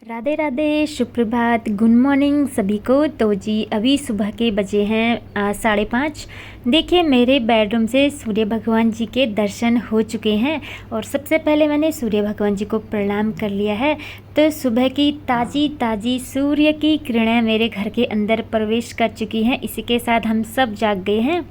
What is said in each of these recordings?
राधे राधे, सुप्रभात, good morning सभी को। तो जी अभी सुबह के बजे हैं 5:30। देखिए मेरे बेडरूम से सूर्य भगवान जी के दर्शन हो चुके हैं और सबसे पहले मैंने सूर्य भगवान जी को प्रणाम कर लिया है। तो सुबह की ताज़ी ताज़ी सूर्य की किरणें मेरे घर के अंदर प्रवेश कर चुकी हैं। इसी के साथ हम सब जाग गए हैं।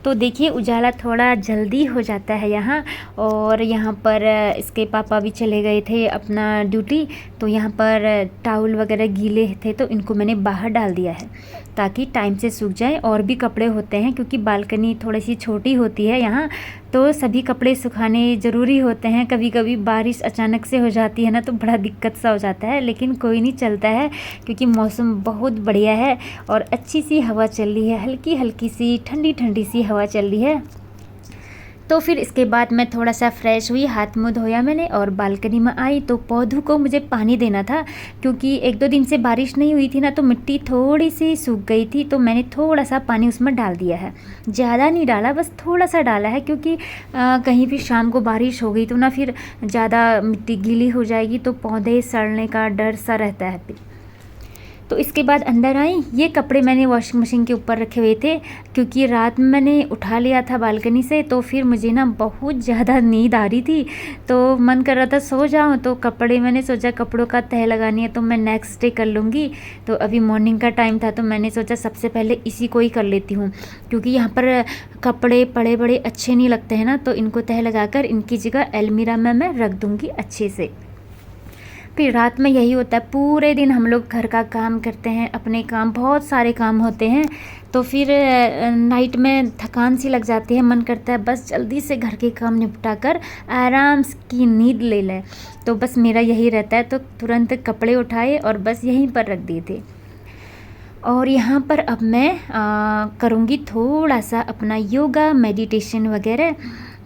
तो देखिए उजाला थोड़ा जल्दी हो जाता है यहाँ। और यहाँ पर इसके पापा भी चले गए थे अपना ड्यूटी, तो यहाँ पर टावल वगैरह गीले थे तो इनको मैंने बाहर डाल दिया है ताकि टाइम से सूख जाए। और भी कपड़े होते हैं क्योंकि बालकनी थोड़ी सी छोटी होती है यहाँ, तो सभी कपड़े सुखाने ज़रूरी होते हैं। कभी कभी बारिश अचानक से हो जाती है ना, तो बड़ा दिक्कत सा हो जाता है, लेकिन कोई नहीं, चलता है क्योंकि मौसम बहुत बढ़िया है और अच्छी सी हवा चल रही है, हल्की हल्की सी ठंडी ठंडी सी हवा चल रही है। तो फिर इसके बाद मैं थोड़ा सा फ्रेश हुई, हाथ मुँह धोया मैंने और बालकनी में आई। तो पौधों को मुझे पानी देना था क्योंकि 1-2 दिन से बारिश नहीं हुई थी ना, तो मिट्टी थोड़ी सी सूख गई थी। तो मैंने थोड़ा सा पानी उसमें डाल दिया है, ज़्यादा नहीं डाला, बस थोड़ा सा डाला है क्योंकि कहीं भी शाम को बारिश हो गई तो ना फिर ज़्यादा मिट्टी गीली हो जाएगी तो पौधे सड़ने का डर सा रहता है फिर। तो इसके बाद अंदर आई। ये कपड़े मैंने वॉशिंग मशीन के ऊपर रखे हुए थे क्योंकि रात में मैंने उठा लिया था बालकनी से, तो फिर मुझे ना बहुत ज़्यादा नींद आ रही थी तो मन कर रहा था सो जाऊं। तो कपड़े मैंने सोचा कपड़ों का तह लगानी है तो मैं नेक्स्ट डे कर लूँगी। तो अभी मॉर्निंग का टाइम था तो मैंने सोचा सबसे पहले इसी को ही कर लेती हूँ क्योंकि यहाँ पर कपड़े पड़े बड़े अच्छे नहीं लगते हैं ना, तो इनको तह लगाकर इनकी जगह अलमीरा में मैं रख दूँगी अच्छे से। फिर रात में यही होता है, पूरे दिन हम लोग घर का काम करते हैं, अपने काम, बहुत सारे काम होते हैं, तो फिर नाइट में थकान सी लग जाती है, मन करता है बस जल्दी से घर के काम निपटा कर आराम की नींद ले लें। तो बस मेरा यही रहता है, तो तुरंत कपड़े उठाए और बस यहीं पर रख दिए थे। और यहाँ पर अब मैं करूँगी थोड़ा सा अपना योगा मेडिटेशन वगैरह।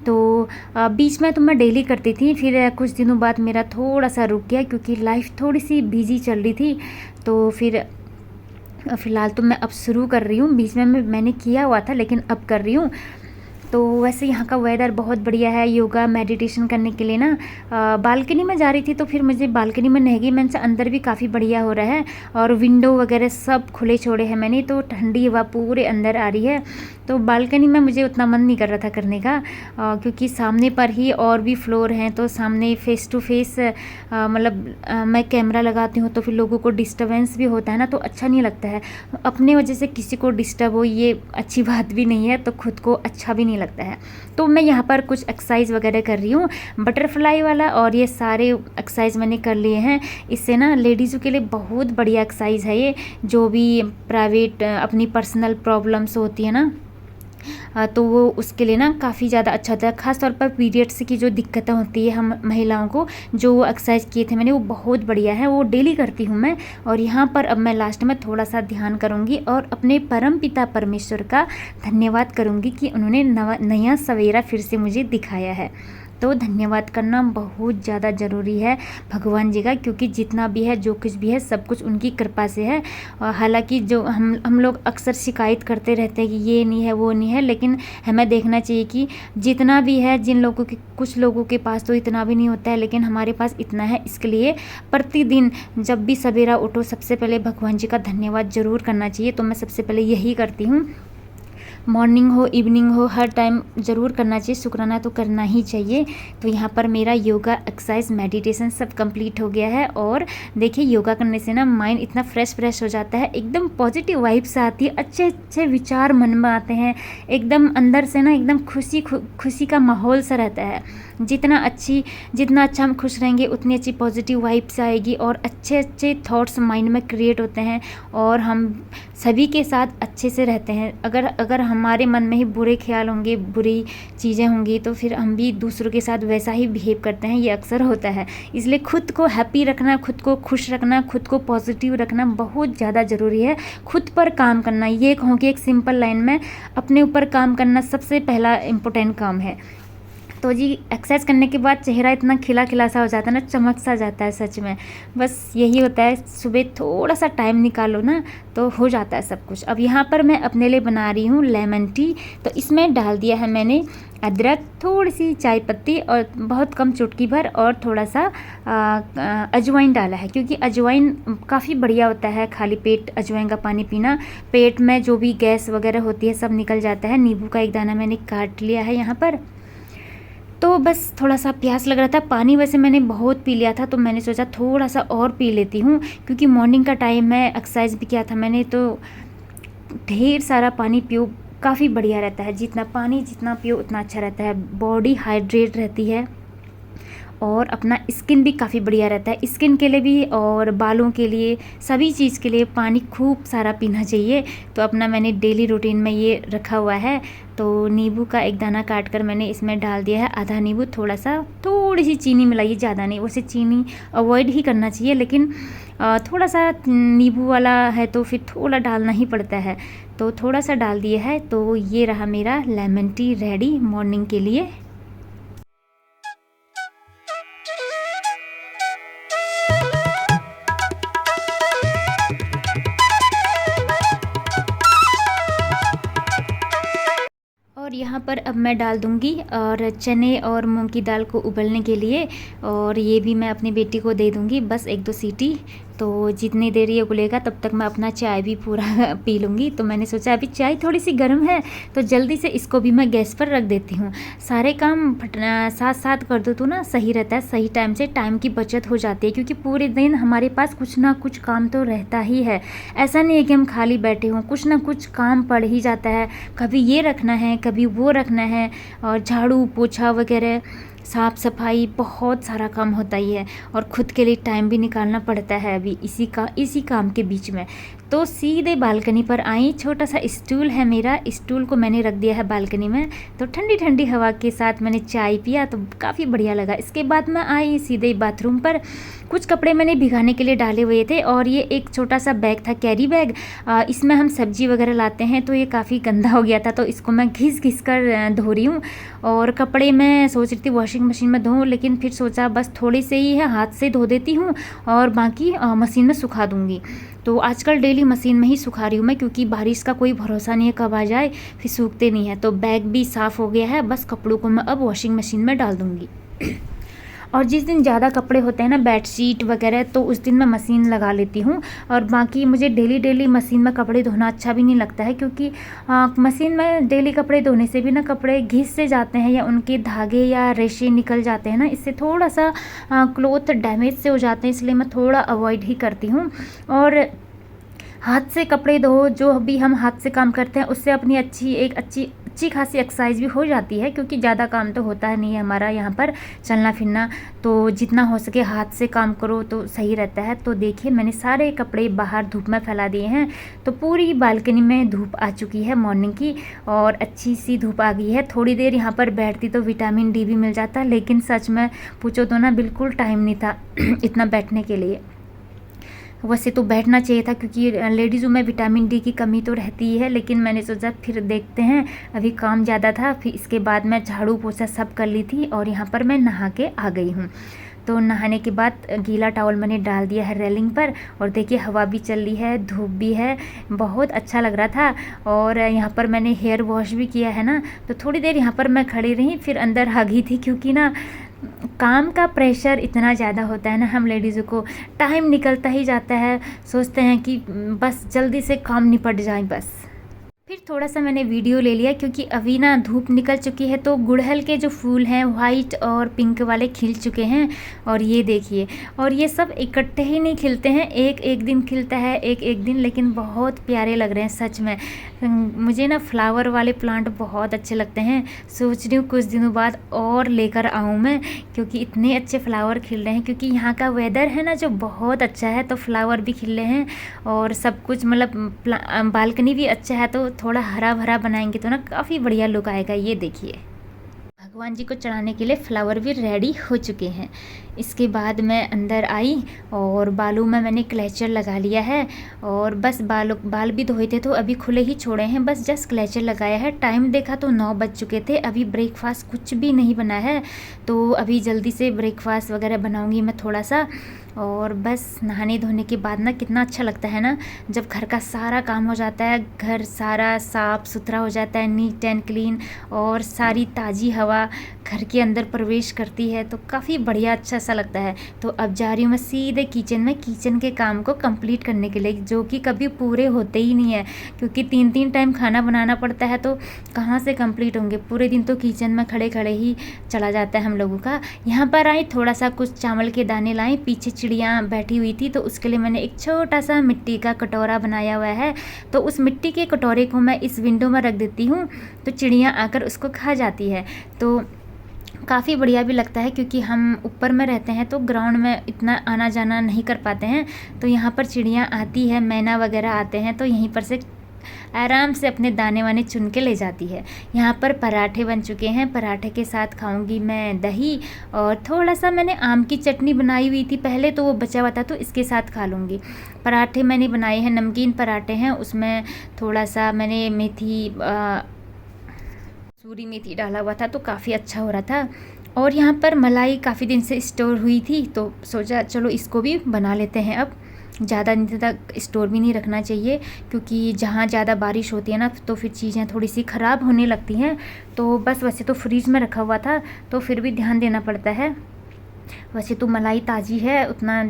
तो बीच में तो मैं डेली करती थी, फिर कुछ दिनों बाद मेरा थोड़ा सा रुक गया क्योंकि लाइफ थोड़ी सी बिजी चल रही थी। तो फिर फ़िलहाल तो मैं अब शुरू कर रही हूँ, बीच में मैंने किया हुआ था लेकिन अब कर रही हूँ। तो वैसे यहाँ का वेदर बहुत बढ़िया है योगा मेडिटेशन करने के लिए ना। बालकनी में जा रही थी तो फिर मुझे बालकनी में नहीं गई, मैंने से अंदर भी काफ़ी बढ़िया हो रहा है और विंडो वगैरह सब खुले छोड़े हैं मैंने, तो ठंडी हवा पूरे अंदर आ रही है। तो बालकनी में मुझे उतना मन नहीं कर रहा था करने का क्योंकि सामने पर ही और भी फ्लोर हैं, तो सामने फेस टू फेस मतलब मैं कैमरा लगाती हूँ तो फिर लोगों को डिस्टर्बेंस भी होता है ना, तो अच्छा नहीं लगता है। अपने वजह से किसी को डिस्टर्ब हो ये अच्छी बात भी नहीं है, तो खुद को अच्छा भी नहीं लगता है। तो मैं यहाँ पर कुछ एक्सरसाइज वगैरह कर रही हूँ, बटरफ्लाई वाला, और ये सारे एक्सरसाइज मैंने कर लिए हैं। इससे ना लेडीज़ों के लिए बहुत बढ़िया एक्सरसाइज है ये, जो भी प्राइवेट अपनी पर्सनल प्रॉब्लम्स होती है ना, तो वो उसके लिए ना काफ़ी ज़्यादा अच्छा होता है। ख़ास तौर पर पीरियड्स की जो दिक्कतें होती है हम महिलाओं को, जो एक्सरसाइज किए थे मैंने वो बहुत बढ़िया है, वो डेली करती हूँ मैं। और यहाँ पर अब मैं लास्ट में थोड़ा सा ध्यान करूँगी और अपने परम पिता परमेश्वर का धन्यवाद करूँगी कि उन्होंने नया सवेरा फिर से मुझे दिखाया है। तो धन्यवाद करना बहुत ज़्यादा ज़रूरी है भगवान जी का, क्योंकि जितना भी है जो कुछ भी है सब कुछ उनकी कृपा से है। हालांकि जो हम लोग अक्सर शिकायत करते रहते हैं कि ये नहीं है वो नहीं है, लेकिन हमें देखना चाहिए कि जितना भी है, जिन लोगों के, कुछ लोगों के पास तो इतना भी नहीं होता है लेकिन हमारे पास इतना है। इसके लिए प्रतिदिन जब भी सवेरा उठो सबसे पहले भगवान जी का धन्यवाद ज़रूर करना चाहिए। तो मैं सबसे पहले यही करती हूँ, मॉर्निंग हो इवनिंग हो हर टाइम ज़रूर करना चाहिए, शुक्राना तो करना ही चाहिए। तो यहाँ पर मेरा योगा एक्सरसाइज मेडिटेशन सब कंप्लीट हो गया है। और देखिए योगा करने से ना माइंड इतना फ्रेश हो जाता है, एकदम पॉजिटिव वाइब्स आती है, अच्छे अच्छे विचार मन में आते हैं, एकदम अंदर से ना एकदम खुशी का माहौल सा रहता है। जितना अच्छा हम खुश रहेंगे उतनी अच्छी पॉजिटिव वाइब्स आएगी और अच्छे अच्छे थॉट्स माइंड में क्रिएट होते हैं और हम सभी के साथ अच्छे से रहते हैं। अगर हमारे मन में ही बुरे ख्याल होंगे, बुरी चीज़ें होंगी, तो फिर हम भी दूसरों के साथ वैसा ही बिहेव करते हैं, ये अक्सर होता है। इसलिए खुद को हैप्पी रखना, खुद को खुश रखना, खुद को पॉजिटिव रखना बहुत ज़्यादा ज़रूरी है। खुद पर काम करना, ये कहूँ कि एक सिंपल लाइन में अपने ऊपर काम करना सबसे पहला इम्पोर्टेंट काम है। तो जी एक्सरसाइज करने के बाद चेहरा इतना खिला खिला सा हो जाता है ना, चमक सा जाता है सच में। बस यही होता है, सुबह थोड़ा सा टाइम निकालो ना तो हो जाता है सब कुछ। अब यहाँ पर मैं अपने लिए बना रही हूँ लेमन टी। तो इसमें डाल दिया है मैंने अदरक, थोड़ी सी चाय पत्ती और बहुत कम चुटकी भर, और थोड़ा सा अजवाइन डाला है, क्योंकि अजवाइन काफ़ी बढ़िया होता है खाली पेट अजवाइन का पानी पीना। पेट में जो भी गैस वगैरह होती है सब निकल जाता है। नींबू का एक दाना मैंने काट लिया है यहाँ पर। तो बस थोड़ा सा प्यास लग रहा था, पानी वैसे मैंने बहुत पी लिया था, तो मैंने सोचा थोड़ा सा और पी लेती हूँ, क्योंकि मॉर्निंग का टाइम है, एक्सरसाइज भी किया था मैंने, तो ढेर सारा पानी पियो, काफ़ी बढ़िया रहता है। जितना पियो उतना अच्छा रहता है, बॉडी हाइड्रेट रहती है और अपना स्किन भी काफ़ी बढ़िया रहता है। स्किन के लिए भी और बालों के लिए, सभी चीज़ के लिए पानी खूब सारा पीना चाहिए। तो अपना मैंने डेली रूटीन में ये रखा हुआ है। तो नींबू का एक दाना काट कर मैंने इसमें डाल दिया है, आधा नींबू, थोड़ी सी चीनी मिलाइए, ज़्यादा नहीं। वैसे चीनी अवॉइड ही करना चाहिए, लेकिन थोड़ा सा नींबू वाला है तो फिर थोड़ा डालना ही पड़ता है, तो थोड़ा सा डाल दिया है। तो ये रहा मेरा लेमन टी रेडी मॉर्निंग के लिए। और यहाँ पर अब मैं डाल दूँगी और चने और मूंग की दाल को उबलने के लिए, और ये भी मैं अपनी बेटी को दे दूँगी, बस 1-2 सीटी। तो जितनी देर ये उबलेगा तब तक मैं अपना चाय भी पूरा पी लूँगी। तो मैंने सोचा अभी चाय थोड़ी सी गर्म है तो जल्दी से इसको भी मैं गैस पर रख देती हूँ। सारे काम साथ साथ कर दो तो ना सही रहता है, सही टाइम से टाइम की बचत हो जाती है, क्योंकि पूरे दिन हमारे पास कुछ ना कुछ काम तो रहता ही है। ऐसा नहीं है कि हम खाली बैठे हों, कुछ ना कुछ काम पड़ ही जाता है। कभी ये रखना है, कभी वो रखना है, और झाड़ू पोछा वगैरह, साफ़ सफाई, बहुत सारा काम होता ही है। और ख़ुद के लिए टाइम भी निकालना पड़ता है अभी इसी काम के बीच में। तो सीधे बालकनी पर आई, छोटा सा स्टूल है मेरा, स्टूल को मैंने रख दिया है बालकनी में। तो ठंडी ठंडी हवा के साथ मैंने चाय पिया तो काफ़ी बढ़िया लगा। इसके बाद मैं आई सीधे बाथरूम पर। कुछ कपड़े मैंने भिगाने के लिए डाले हुए थे, और ये एक छोटा सा बैग था, कैरी बैग, इसमें हम सब्जी वगैरह लाते हैं, तो ये काफ़ी गंदा हो गया था, तो इसको मैं घिस कर धो रही हूँ। और कपड़े मैं सोच रही थी वॉशिंग मशीन में धोऊँ, लेकिन फिर सोचा बस थोड़े से ही है, हाथ से धो देती हूँ और बाकी मशीन में सुखा दूँगी। तो आजकल डेली मशीन में ही सुखा रही हूँ मैं, क्योंकि बारिश का कोई भरोसा नहीं है कब आ जाए, फिर सूखते नहीं है। तो बैग भी साफ़ हो गया है, बस कपड़ों को मैं अब वॉशिंग मशीन में डाल दूँगी। और जिस दिन ज़्यादा कपड़े होते हैं ना, बेडशीट वगैरह, तो उस दिन मैं मशीन लगा लेती हूँ। और बाकी मुझे डेली मशीन में कपड़े धोना अच्छा भी नहीं लगता है, क्योंकि मशीन में डेली कपड़े धोने से भी ना कपड़े घिस से जाते हैं, या उनके धागे या रेशे निकल जाते हैं ना, इससे थोड़ा सा क्लॉथ डैमेज से हो जाते हैं, इसलिए मैं थोड़ा अवॉइड ही करती हूँ। और हाथ से कपड़े धो, जो भी हम हाथ से काम करते हैं, उससे अपनी अच्छी खासी एक्सरसाइज भी हो जाती है, क्योंकि ज़्यादा काम तो होता है नहीं है हमारा यहाँ पर चलना फिरना। तो जितना हो सके हाथ से काम करो तो सही रहता है। तो देखिए मैंने सारे कपड़े बाहर धूप में फैला दिए हैं, तो पूरी बालकनी में धूप आ चुकी है मॉर्निंग की, और अच्छी सी धूप आ गई है। थोड़ी देर यहाँ पर बैठती तो विटामिन डी भी मिल जाता, लेकिन सच में पूछो तो ना बिल्कुल टाइम नहीं था इतना बैठने के लिए। वैसे तो बैठना चाहिए था, क्योंकि लेडीज़ों में विटामिन डी की कमी तो रहती ही है, लेकिन मैंने सोचा फिर देखते हैं, अभी काम ज़्यादा था। फिर इसके बाद मैं झाड़ू पोछा सब कर ली थी, और यहाँ पर मैं नहा के आ गई हूँ। तो नहाने के बाद गीला टॉवल मैंने डाल दिया है रेलिंग पर, और देखिए हवा भी चल रही है, धूप भी है, बहुत अच्छा लग रहा था। और यहाँ पर मैंने हेयर वॉश भी किया है ना, तो थोड़ी देर यहाँ पर मैं खड़ी रही, फिर अंदर आ गई थी, क्योंकि ना काम का प्रेशर इतना ज़्यादा होता है ना, हम लेडीज़ों को टाइम निकलता ही जाता है, सोचते हैं कि बस जल्दी से काम निपट जाए बस। फिर थोड़ा सा मैंने वीडियो ले लिया, क्योंकि अभी ना धूप निकल चुकी है, तो गुड़हल के जो फूल हैं वाइट और पिंक वाले खिल चुके हैं। और ये देखिए, और ये सब इकट्ठे ही नहीं खिलते हैं, एक दिन खिलता है, एक दिन, लेकिन बहुत प्यारे लग रहे हैं सच में। मुझे ना फ्लावर वाले प्लांट बहुत अच्छे लगते हैं। सोच रही हूँ कुछ दिनों बाद और लेकर आऊँ मैं, क्योंकि इतने अच्छे फ्लावर खिल रहे हैं, क्योंकि यहाँ का वेदर है ना जो बहुत अच्छा है, तो फ्लावर भी खिल रहे हैं और सब कुछ, मतलब बालकनी भी अच्छा है, तो थोड़ा हरा भरा बनाएंगे तो ना काफ़ी बढ़िया लुक आएगा। ये देखिए भगवान जी को चढ़ाने के लिए फ्लावर भी रेडी हो चुके हैं। इसके बाद मैं अंदर आई और बालों में मैंने क्लेचर लगा लिया है और बस बाल भी धोए थे तो अभी खुले ही छोड़े हैं, बस जस्ट क्लेचर लगाया है। टाइम देखा तो 9 बज चुके थे। अभी ब्रेकफास्ट कुछ भी नहीं बना है, तो अभी जल्दी से ब्रेकफास्ट वगैरह बनाऊंगी मैं थोड़ा सा। और बस नहाने धोने के बाद ना कितना अच्छा लगता है ना, जब घर का सारा काम हो जाता है, घर सारा साफ़ सुथरा हो जाता है, नीट एंड क्लीन, और सारी ताज़ी हवा घर के अंदर प्रवेश करती है तो काफ़ी बढ़िया अच्छा सा लगता है। तो अब जा रही हूँ मैं सीधे किचन में, किचन के काम को कंप्लीट करने के लिए, जो कि कभी पूरे होते ही नहीं है, क्योंकि 3-3 टाइम खाना बनाना पड़ता है तो कहाँ से कंप्लीट होंगे। पूरे दिन तो किचन में खड़े खड़े ही चला जाता है हम लोगों का। यहाँ पर आई, थोड़ा सा कुछ चावल के दाने लाई, पीछे चिड़िया बैठी हुई थी तो उसके लिए मैंने एक छोटा सा मिट्टी का कटोरा बनाया हुआ है। तो उस मिट्टी के कटोरे को मैं इस विंडो में रख देती हूँ तो चिड़िया आकर उसको खा जाती है। तो काफ़ी बढ़िया भी लगता है, क्योंकि हम ऊपर में रहते हैं तो ग्राउंड में इतना आना जाना नहीं कर पाते हैं। तो यहाँ पर चिड़िया आती है, मैना वगैरह आते हैं तो यहीं पर से आराम से अपने दाने वाने चुन के ले जाती है। यहाँ पर पराठे बन चुके हैं, पराठे के साथ खाऊंगी मैं दही, और थोड़ा सा मैंने आम की चटनी बनाई हुई थी पहले तो वो बचा हुआ था तो इसके साथ खा लूँगी। पराठे मैंने बनाए हैं, नमकीन पराठे हैं, उसमें थोड़ा सा मैंने सूरी मेथी डाला हुआ था तो काफ़ी अच्छा हो रहा था। और यहाँ पर मलाई काफ़ी दिन से स्टोर हुई थी तो सोचा चलो इसको भी बना लेते हैं। अब ज़्यादा दिन तक स्टोर भी नहीं रखना चाहिए, क्योंकि जहाँ ज़्यादा बारिश होती है ना तो फिर चीज़ें थोड़ी सी ख़राब होने लगती हैं। तो बस वैसे तो फ्रीज़ में रखा हुआ था तो फिर भी ध्यान देना पड़ता है। वैसे तो मलाई ताज़ी है, उतना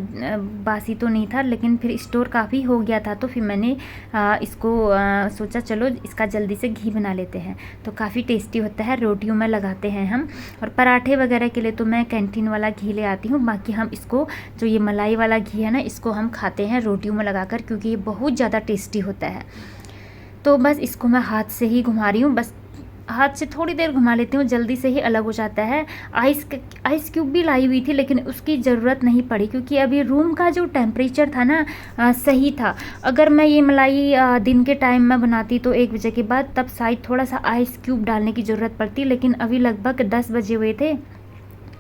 बासी तो नहीं था, लेकिन फिर स्टोर काफ़ी हो गया था तो फिर मैंने इसको सोचा चलो इसका जल्दी से घी बना लेते हैं। तो काफ़ी टेस्टी होता है, रोटियों में लगाते हैं हम। और पराठे वगैरह के लिए तो मैं कैंटीन वाला घी ले आती हूँ, बाकी हम इसको जो ये मलाई वाला घी है ना इसको हम खाते हैं रोटियों में लगाकर, क्योंकि ये बहुत ज़्यादा टेस्टी होता है। तो बस इसको मैं हाथ से ही घुमा रही हूँ, बस हाथ से थोड़ी देर घुमा लेती हूँ, जल्दी से ही अलग हो जाता है। आइस क्यूब भी लाई हुई थी लेकिन उसकी ज़रूरत नहीं पड़ी, क्योंकि अभी रूम का जो टेम्परेचर था ना सही था। अगर मैं ये मलाई दिन के टाइम में बनाती तो 1 बजे के बाद, तब शायद थोड़ा सा आइस क्यूब डालने की ज़रूरत पड़ती, लेकिन अभी लगभग 10 बजे हुए थे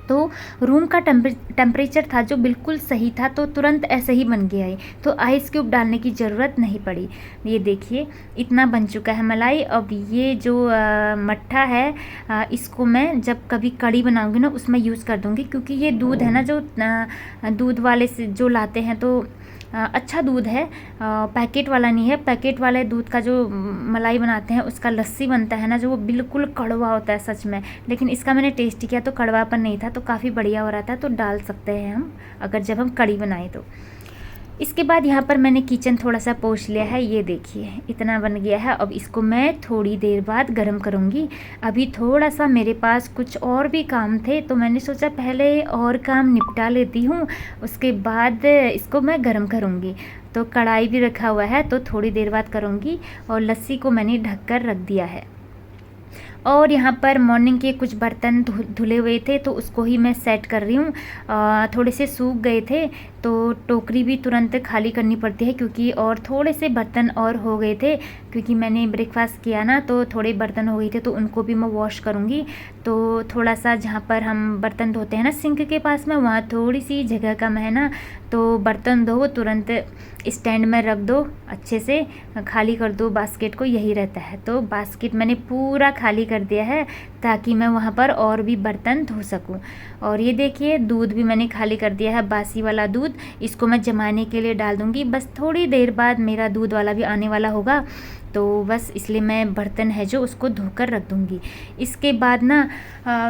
तो रूम का टेम्परेचर था जो बिल्कुल सही था, तो तुरंत ऐसे ही बन गया है, तो आइस क्यूब डालने की ज़रूरत नहीं पड़ी। ये देखिए इतना बन चुका है मलाई। अब ये जो मट्ठा है इसको मैं जब कभी कढ़ी बनाऊंगी ना उसमें यूज़ कर दूंगी, क्योंकि ये दूध है ना जो दूध वाले से जो लाते हैं तो अच्छा दूध है, पैकेट वाला नहीं है। पैकेट वाले दूध का जो मलाई बनाते हैं उसका लस्सी बनता है ना जो वो बिल्कुल कड़वा होता है सच में, लेकिन इसका मैंने टेस्ट किया तो कड़वापन नहीं था, तो काफ़ी बढ़िया हो रहा था। तो डाल सकते हैं हम अगर जब हम कढ़ी बनाएं तो। इसके बाद यहाँ पर मैंने किचन थोड़ा सा पोंछ लिया है, ये देखिए इतना बन गया है। अब इसको मैं थोड़ी देर बाद गर्म करूँगी। अभी थोड़ा सा मेरे पास कुछ और भी काम थे तो मैंने सोचा पहले और काम निपटा लेती हूँ, उसके बाद इसको मैं गर्म करूँगी। तो कढ़ाई भी रखा हुआ है तो थोड़ी देर बाद करूँगी। और लस्सी को मैंने ढक कर रख दिया है। और यहाँ पर मॉर्निंग के कुछ बर्तन धुले हुए थे तो उसको ही मैं सेट कर रही हूँ। थोड़े से सूख गए थे तो टोकरी भी तुरंत खाली करनी पड़ती है, क्योंकि और थोड़े से बर्तन और हो गए थे, क्योंकि मैंने ब्रेकफास्ट किया ना तो थोड़े बर्तन हो गए थे तो उनको भी मैं वॉश करूँगी। तो थोड़ा सा जहाँ पर हम बर्तन धोते हैं ना सिंक के पास में, वहाँ थोड़ी सी जगह कम है ना, तो बर्तन धो तुरंत स्टैंड में रख दो, अच्छे से खाली कर दो बास्केट को, यही रहता है। तो बास्केट मैंने पूरा खाली कर दिया है ताकि मैं वहाँ पर और भी बर्तन धो सकूँ। और ये देखिए दूध भी मैंने खाली कर दिया है, बासी वाला दूध, इसको मैं जमाने के लिए डाल दूँगी। बस थोड़ी देर बाद मेरा दूध वाला भी आने वाला होगा, तो बस इसलिए मैं बर्तन है जो उसको धोकर रख दूँगी। इसके बाद ना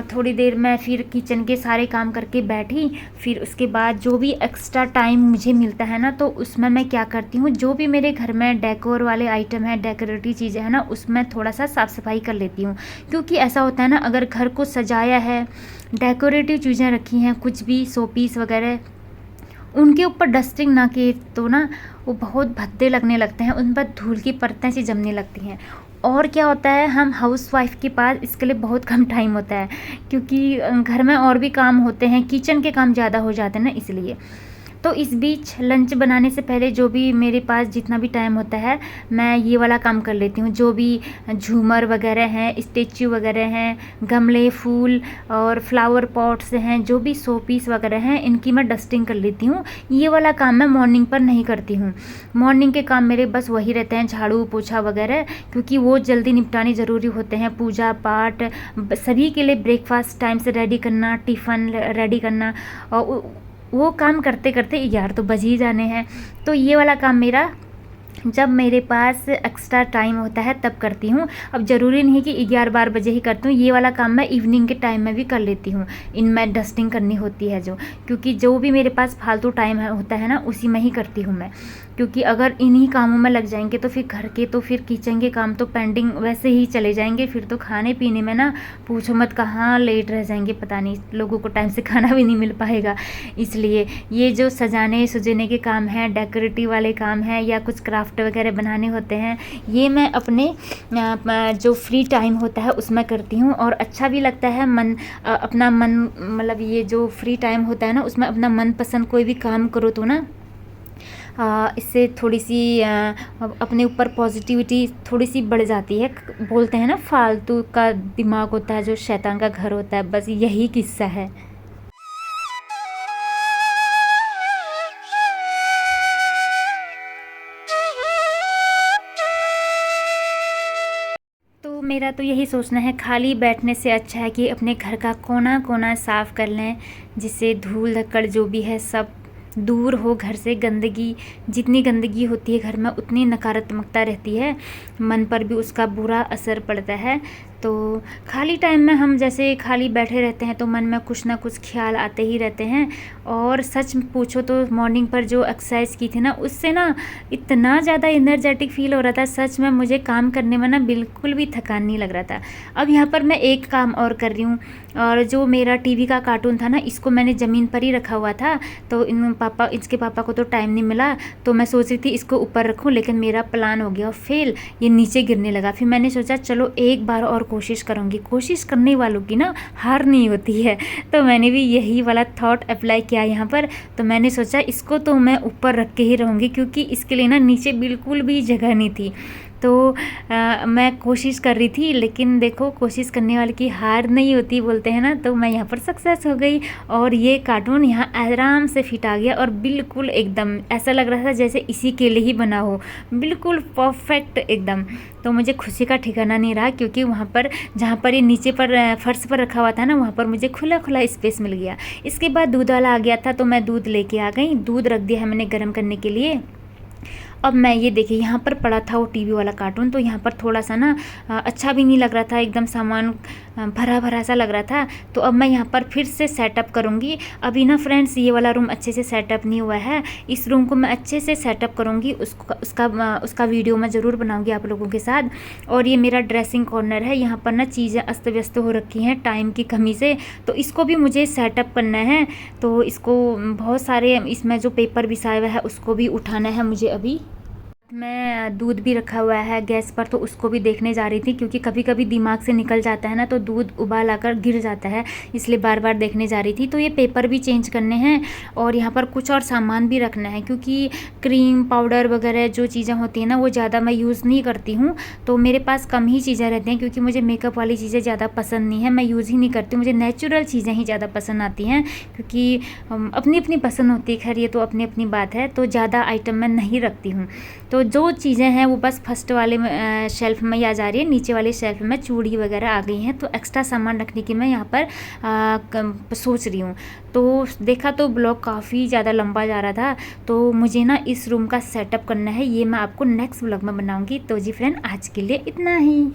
थोड़ी देर मैं फिर किचन के सारे काम करके बैठी। फिर उसके बाद जो भी एक्स्ट्रा टाइम मुझे मिलता है ना तो उसमें मैं क्या करती हूँ, जो भी मेरे घर में डेकोर वाले आइटम है, डेकोरेटिव चीज़ें हैं ना, उसमें थोड़ा सा साफ़ सफाई कर लेती हूँ। क्योंकि ऐसा होता है ना, अगर घर को सजाया है, डेकोरेटिव चीज़ें रखी हैं, कुछ भी शो पीस वगैरह, उनके ऊपर डस्टिंग ना किए तो ना वो बहुत भद्दे लगने लगते हैं, उन पर धूल की परतें सी जमने लगती हैं। और क्या होता है, हम हाउसवाइफ के पास इसके लिए बहुत कम टाइम होता है, क्योंकि घर में और भी काम होते हैं, किचन के काम ज़्यादा हो जाते हैं ना, इसलिए। तो इस बीच लंच बनाने से पहले जो भी मेरे पास जितना भी टाइम होता है मैं ये वाला काम कर लेती हूँ। जो भी झूमर वगैरह हैं, स्टेच्यू वगैरह हैं, गमले, फूल और फ्लावर पॉट्स हैं, जो भी शो पीस वगैरह हैं, इनकी मैं डस्टिंग कर लेती हूँ। ये वाला काम मैं मॉर्निंग पर नहीं करती हूँ। मॉर्निंग के काम मेरे बस वही रहते हैं, झाड़ू पोछा वगैरह, क्योंकि वो जल्दी निपटाने ज़रूरी होते हैं। पूजा पाठ, सभी के लिए ब्रेकफास्ट टाइम से रेडी करना, टिफ़िन रेडी करना, और वो काम करते करते 11 तो बज ही जाने हैं। तो ये वाला काम मेरा जब मेरे पास एक्स्ट्रा टाइम होता है तब करती हूँ। अब ज़रूरी नहीं कि 11-12 बजे ही करती हूँ। ये वाला काम मैं इवनिंग के टाइम में भी कर लेती हूँ। इनमें डस्टिंग करनी होती है क्योंकि जो भी मेरे पास फालतू टाइम होता है ना, उसी में ही करती हूँ मैं। क्योंकि अगर इन्हीं कामों में लग जाएंगे तो फिर घर के, तो फिर किचन के काम तो पेंडिंग वैसे ही चले जाएंगे। फिर तो खाने पीने में ना पूछो मत, कहाँ लेट रह जाएंगे, पता नहीं लोगों को टाइम से खाना भी नहीं मिल पाएगा। इसलिए ये जो सजाने सुजने के काम हैं, डेकोरेटिव वाले काम हैं, या कुछ क्राफ्ट वगैरह बनाने होते हैं, ये मैं अपने जो फ्री टाइम होता है उसमें करती हूँ। और अच्छा भी लगता है। अपना मन, मतलब ये जो फ्री टाइम होता है ना, उसमें अपना मनपसंद कोई भी काम करो तो ना इससे थोड़ी सी अपने ऊपर पॉजिटिविटी थोड़ी सी बढ़ जाती है। बोलते हैं ना, फालतू का दिमाग होता है जो शैतान का घर होता है, बस यही किस्सा है। तो मेरा तो यही सोचना है, खाली बैठने से अच्छा है कि अपने घर का कोना कोना साफ़ कर लें, जिससे धूल धक्कड़ जो भी है सब दूर हो घर से। गंदगी, जितनी गंदगी होती है घर में उतनी नकारात्मकता रहती है, मन पर भी उसका बुरा असर पड़ता है। तो खाली टाइम में हम जैसे खाली बैठे रहते हैं तो मन में कुछ ना कुछ ख्याल आते ही रहते हैं। और सच पूछो तो मॉर्निंग पर जो एक्सरसाइज की थी ना, उससे ना इतना ज़्यादा एनर्जेटिक फील हो रहा था, सच में मुझे काम करने में ना बिल्कुल भी थकान नहीं लग रहा था। अब यहाँ पर मैं एक काम और कर रही हूँ, और जो मेरा टीवी का कार्टून था ना, इसको मैंने ज़मीन पर ही रखा हुआ था। तो इसके पापा को तो टाइम नहीं मिला, तो मैं सोच रही थी इसको ऊपर रखूँ, लेकिन मेरा प्लान हो गया फेल, ये नीचे गिरने लगा। फिर मैंने सोचा चलो एक बार और कोशिश करूँगी। कोशिश करने वालों की ना हार नहीं होती है। तो मैंने भी यही वाला थॉट अप्लाई किया यहाँ पर। तो मैंने सोचा इसको तो मैं ऊपर रख के ही रहूँगी, क्योंकि इसके लिए ना नीचे बिल्कुल भी जगह नहीं थी। तो मैं कोशिश कर रही थी, लेकिन देखो कोशिश करने वाले की हार नहीं होती बोलते हैं ना। तो मैं यहाँ पर सक्सेस हो गई, और ये कार्टून यहाँ आराम से फिट आ गया, और बिल्कुल एकदम ऐसा लग रहा था जैसे इसी के लिए ही बना हो, बिल्कुल परफेक्ट एकदम। तो मुझे खुशी का ठिकाना नहीं रहा, क्योंकि वहाँ पर जहाँ पर ये नीचे पर फर्श पर रखा हुआ था ना, वहाँ पर मुझे खुला खुला स्पेस मिल गया। इसके बाद दूध वाला आ गया था, तो मैं दूध लेके आ गई। दूध रख दिया है मैंने गर्म करने के लिए। अब मैं ये देखिए यहाँ पर पड़ा था वो टीवी वाला कार्टून, तो यहाँ पर थोड़ा सा ना अच्छा भी नहीं लग रहा था, एकदम सामान भरा भरा सा लग रहा था। तो अब मैं यहाँ पर फिर से सेटअप करूँगी। अभी ना फ्रेंड्स ये वाला रूम अच्छे से सेटअप नहीं हुआ है, इस रूम को मैं अच्छे से सेटअप करूँगी। उसका वीडियो मैं ज़रूर बनाऊँगी आप लोगों के साथ। और ये मेरा ड्रेसिंग कॉर्नर है, यहाँ पर ना चीज़ें अस्त व्यस्त हो रखी हैं टाइम की कमी से, तो इसको भी मुझे सेटअप करना है। तो इसको बहुत सारे, इसमें जो पेपर बिछाया हुआ है उसको भी उठाना है मुझे। अभी मैं दूध भी रखा हुआ है गैस पर, तो उसको भी देखने जा रही थी, क्योंकि कभी कभी दिमाग से निकल जाता है ना, तो दूध उबाल आकर गिर जाता है, इसलिए बार बार देखने जा रही थी। तो ये पेपर भी चेंज करने हैं, और यहाँ पर कुछ और सामान भी रखना है, क्योंकि क्रीम पाउडर वगैरह जो चीज़ें होती हैं ना, वो ज़्यादा मैं यूज़ नहीं करती हूँ। तो मेरे पास कम ही चीज़ें रहती हैं, क्योंकि मुझे मेकअप वाली चीज़ें ज़्यादा पसंद नहीं है, मैं यूज़ ही नहीं करती। मुझे नेचुरल चीज़ें ही ज़्यादा पसंद आती हैं, क्योंकि अपनी अपनी पसंद होती है। खैर ये तो अपनी अपनी बात है। तो ज़्यादा आइटम मैं नहीं रखती हूँ। तो जो चीज़ें हैं वो बस फर्स्ट वाले शेल्फ में ही आ जा रही है, नीचे वाले शेल्फ में चूड़ी वगैरह आ गई हैं। तो एक्स्ट्रा सामान रखने की मैं यहाँ पर सोच रही हूँ। तो देखा तो ब्लॉग काफ़ी ज़्यादा लंबा जा रहा था, तो मुझे ना इस रूम का सेटअप करना है, ये मैं आपको नेक्स्ट ब्लॉग में बनाऊँगी। तो जी फ्रेंड, आज के लिए इतना ही।